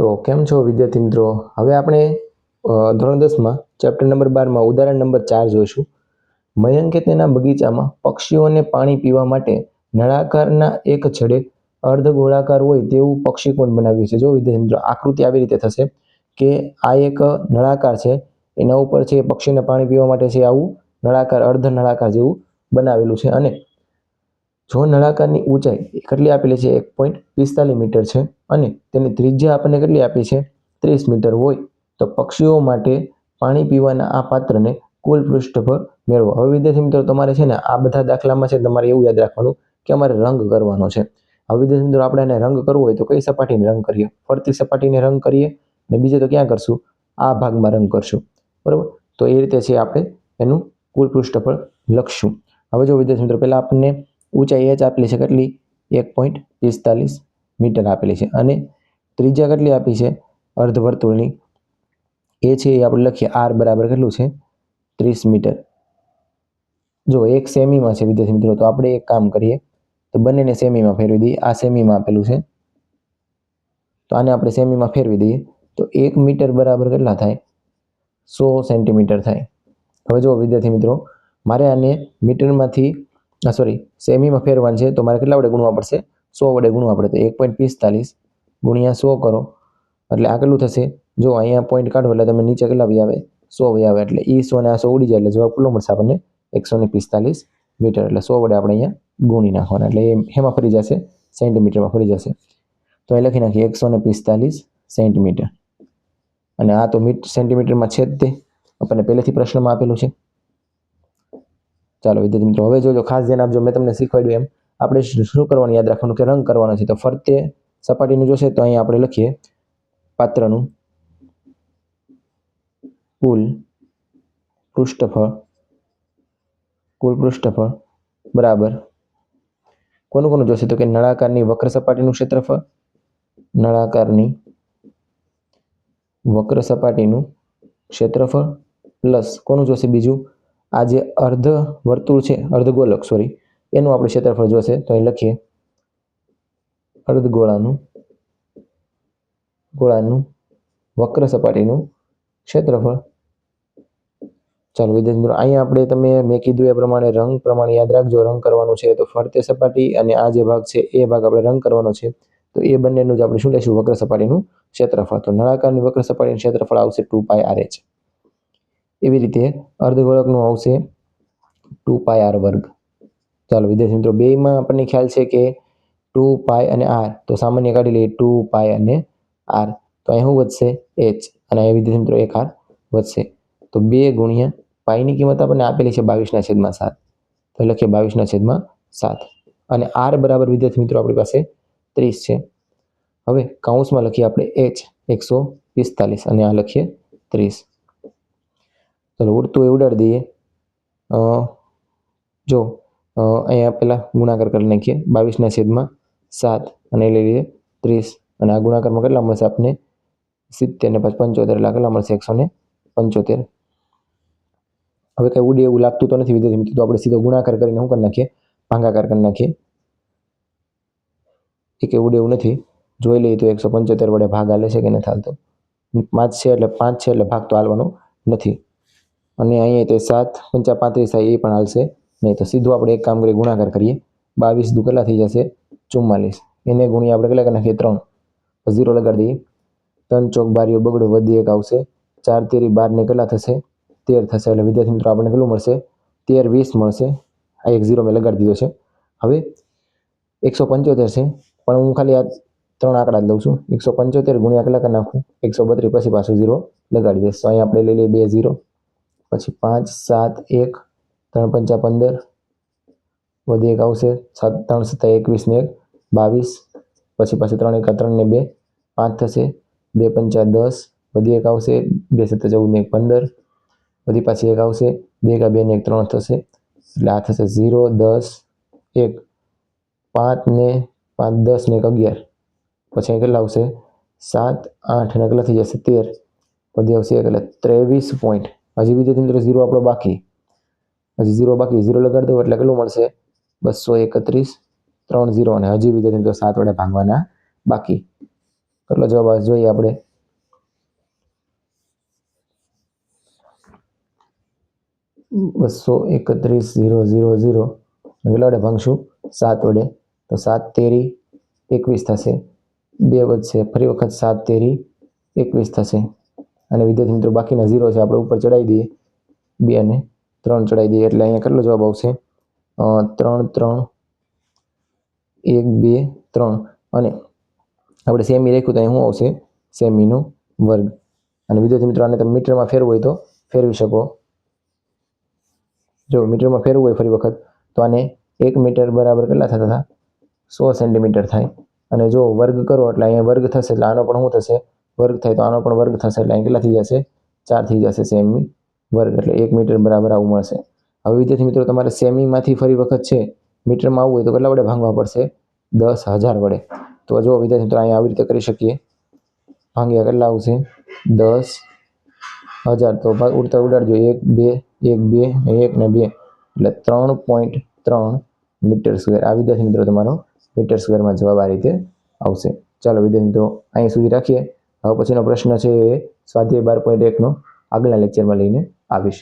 તો કેમ છો વિદ્યાર્થી મિત્રો? હવે આપણે ધોરણ 10માં ચેપ્ટર નંબર 12માં ઉદાહરણ નંબર 4 જોઈશું. મયંકે તેના બગીચામાં પક્ષીઓને પાણી પીવા માટે નળાકારના એક છેડે અર્ધગોળાકાર હોય તેવું પક્ષીકુંડ બનાવ્યું છે. જો વિદ્યાર્થી મિત્રો આકૃતિ આવી રીતે થશે કે આ એક નળાકાર છે, એના ઉપર છે પક્ષીને પાણી પીવા માટે છે આવું નળાકાર અર્ધ નળાકાર જેવું બનાવેલું છે. અને જો નળાકારની ઊંચાઈ કેટલી આપેલી છે 1.45 મીટર છે અને તેની ત્રિજ્યા આપણને કેટલી આપી છે 30 મીટર હોય તો પક્ષીઓ માટે પાણી પીવાના આ પાત્રને કુલ પૃષ્ઠફળ મેળવો. હવે વિદ્યાર્થી મિત્રો તમારે છે ને આ બધા દાખલામાં છે તમારે એવું યાદ રાખવાનું કે અમારે રંગ કરવાનો છે. હવે વિદ્યાર્થી મિત્રો આપણે એને રંગ કરવો હોય તો કઈ સપાટીને રંગ કરીએ? ફરતી સપાટીને રંગ કરીએ અને બીજે તો ક્યાં કરશું? આ ભાગમાં રંગ કરશું, બરાબર? તો એ રીતે છે આપણે એનું કુલ પૃષ્ઠફળ લખશું. હવે જો વિદ્યાર્થી મિત્રો પહેલા આપણને ઊંચાઈ h આપેલી છે કેટલી 1.45 મીટર આપેલી છે અને ત્રિજ્યા કેટલી આપી છે અર્ધવર્તુળની એ છે એ આપણે લખીએ r બરાબર કેટલું છે 30 મીટર. જો એક સેમીમાં છે વિદ્યાર્થી મિત્રો તો આપણે એક કામ કરીએ તો બંનેને સેમીમાં ફેરવી દઈએ. આ સેમીમાં આપેલું છે તો આને આપણે સેમીમાં ફેરવી દઈએ તો 1 મીટર બરાબર કેટલા થાય 100 સેન્ટીમીટર થાય. હવે જો વિદ્યાર્થી મિત્રો મારે આને મીટરમાંથી સેમીમાં ફેરવાનું છે તો મારે કેટલા વડે ગુણવા પડશે? 100 વડે ગુણવા પડે. તો 1.45 ગુણ્યા 100 કરો એટલે આ કેટલું થશે? જો અહીંયા પોઈન્ટ કાઢો એટલે તમે નીચે કેટલા વહી આવે 100 વહી આવે એટલે એ 100 ને આ 100 ઉડી જાય એટલે જવાબ કેટલો મળશે આપણને 145 મીટર. એટલે 100 વડે આપણે અહીંયા ગુણી નાખવાના એટલે એ હેમાં ફરી જશે સેન્ટીમીટરમાં ફરી જશે. તો એ લખી નાખીએ 145 સેન્ટીમીટર અને આ તો સેન્ટીમીટરમાં છે જ તે આપણને પહેલેથી પ્રશ્નમાં આપેલું છે. ચાલો વિદ્યાર્થી મિત્રો હવે જોજો, ખાસ ધ્યાન આપજો. મેં તમને શીખવાડ્યું એમ આપણે શું કરવાનું યાદ રાખવાનું કે રંગ કરવાનો છે. તો ફરતે સપાટીનું જોશે તો અહીંયા આપણે લખીએ પાત્રનું કુલ પૃષ્ઠફળ બરાબર કોનું જોશે તો કે નળાકારની વક્ર સપાટીનું ક્ષેત્રફળ, નળાકારની વક્ર સપાટીનું ક્ષેત્રફળ પ્લસ કોનું જોશે બીજું આ જે અર્ધ વર્તુળ છે અર્ધગોલક એનું આપણે ક્ષેત્રફળ જોશે. તો અહીં લખીએ અર્ધગોળાનું વક્ર સપાટીનું ક્ષેત્રફળ. ચાલો વિદ્યાર્થી મિત્રો અહીંયા આપણે મેં કીધું એ પ્રમાણે રંગ પ્રમાણે યાદ રાખજો. રંગ કરવાનું છે તો ફરતે સપાટી અને આ જે ભાગ છે એ ભાગ આપણે રંગ કરવાનો છે તો એ બંનેનું જ આપણે શું લઈશું વક્ર સપાટીનું ક્ષેત્રફળ. તો નળાકારની વક્ર સપાટીનું ક્ષેત્રફળ આવશે 2πr/h. એવી રીતે અર્ધગોળકનું આવશે 2πr વર્ગ. ચાલો વિદ્યાર્થી મિત્રો બેમાં આપણને ખ્યાલ છે કે 2π અને r તો સામાન્ય કાઢી લઈએ 2π અને r તો અહીં શું વધશે h અને અહીં વિદ્યાર્થી મિત્રો એક r વધશે. તો 2 ગુણ્યા પાઈની કિંમત આપણને આપેલી છે 22/7 તો લખીએ 22/7 અને r બરાબર વિદ્યાર્થી મિત્રો આપણી પાસે 30 છે. હવે કૌંસમાં લખીએ આપણે h 145 અને આ લખીએ 30. ચલો ઉડતું એ ઉડાડી દઈએ. જો અહીંયા પહેલા ગુણાકાર કરી નાખીએ 22/7 અને લઈ લઈએ 30 અને આ ગુણાકારમાં કેટલા મળશે આપણને 70 ને પછી 75 એટલે કેટલા મળશે 175. હવે કઈ ઉડે એવું લાગતું તો નથી વિદ્યાર્થી મિત્રો તો આપણે સીધો ગુણાકાર કરીને શું કરી નાખીએ ભાગાકાર કરી નાખીએ. એ કે ઉડે એવું નથી, જોઈ લઈએ તો 175 વડે ભાગ હાલે છે કે નથી હાલતો. 5 છે એટલે ભાગ તો હાલવાનો નથી અને અહીંયા તો 7 × 35 થાય એ પણ હાલશે નહીં. તો સીધું આપણે એક કામ કરીએ ગુણાકાર કરીએ 22 દુ કેટલા થઈ જશે 44 એને ગુણ્યા આપણે કેટલા કરી નાખીએ 3 0 લગાડી દઈએ 3 ચોક બારીઓ બગડો વધી એક આવશે 4 તેરી 12 ને કેટલા થશે 13 થશે. એટલે વિદ્યાર્થી મિત્રો આપણને કેટલું મળશે 13 20 મળશે. આ એક 0 મેં લગાડી દીધો છે. હવે 175 છે પણ હું ખાલી આ 3 આંકડા જ લઉં છું. 175 ગુણ્યા કેટલા કરી નાખું 132 પછી પાછું 0 લગાડી દઈશ. તો અહીંયા આપણે લઈ લઈએ 2 0 પછી 5 7 1 3 5 15 વધી એક આવશે 7 3 7 21 ને 1 22 પછી પાછું 3 1 3 ને 2 5 થશે 2 5 10 વધી એક આવશે 2 7 14 ને 15 વધી પાછી એક આવશે 2 1 2 ને 1 3 થશે એટલે આ થશે 0 10 1 5 ને 5 10 ને 11 પછી કેટલા આવશે 7 8 ને કેટલા થઈ જશે 13 વધી આવશે એટલે 23 પોઈન્ટ. હજી વિદ્યાર્થી મિત્રો 0 આપણો બાકી, હજી 0 બાકી 0 લગાડી દો એટલે કેટલું મળશે 231 3 0 અને હજી વિદ્યાર્થી મિત્રો 7 વડે ભાગવાના બાકી. કેટલો જવાબ આવે જોઈએ આપણે. 231,000 કેટલા વડે ભાંગશું? 7 વડે. તો 7 તેરી 21 થશે. 2 વધશે, ફરી વખત 7 તેરી 21 થશે. અને વિદ્યાર્થી મિત્રો બાકીના 0 છે આપણે ઉપર ચડાવી દઈએ, 2 અને 3 ચડાવી દઈએ એટલે અહીંયા કેટલો જવાબ આવશે? 3 3 1 2 3. અને આપણે સેમી રાખ્યું તો અહીં શું આવશે? સેમીનો વર્ગ. અને વિદ્યાર્થી મિત્રો આને તમે મીટરમાં ફેરવું હોય તો ફેરવી શકો. જો મીટરમાં ફેરવું હોય ફરી વખત તો આને 1 મીટર બરાબર કેટલા થતા હતા? 100 સેન્ટીમીટર થાય. અને જો વર્ગ કરો એટલે અહીંયા વર્ગ થશે એટલે આનો પણ શું થશે? વર્ગ થાય તો આનો પણ વર્ગ થશે એટલે અહીં કેટલા થઈ જશે? 4 થઈ જશે સેમી વર્ગ. એટલે 1 મીટર બરાબર આવું મળશે. હવે વિદ્યાર્થી મિત્રો તમારે સેમીમાંથી ફરી વખત છે મીટરમાં આવવું હોય તો કેટલા વડે ભાંગવા પડશે? 10,000 વડે. તો જો વિદ્યાર્થી મિત્રો અહીંયા આવી રીતે કરી શકીએ. ભાંગ્યા કેટલા આવશે? 10,000. તો ઉડતા ઉડાડજો, 1 2 1 2 1 ને 2 એટલે 3.3 મીટર સ્ક્વેર. આ વિદ્યાર્થી મિત્રો તમારો મીટર સ્ક્વેરમાં જવાબ આ રીતે આવશે. ચાલો વિદ્યાર્થી મિત્રો અહીં સુધી રાખીએ. હવે પછીનો પ્રશ્ન છે એ સ્વાધ્યાય 12.1નો આગળના લેક્ચરમાં લઈને આવીશ.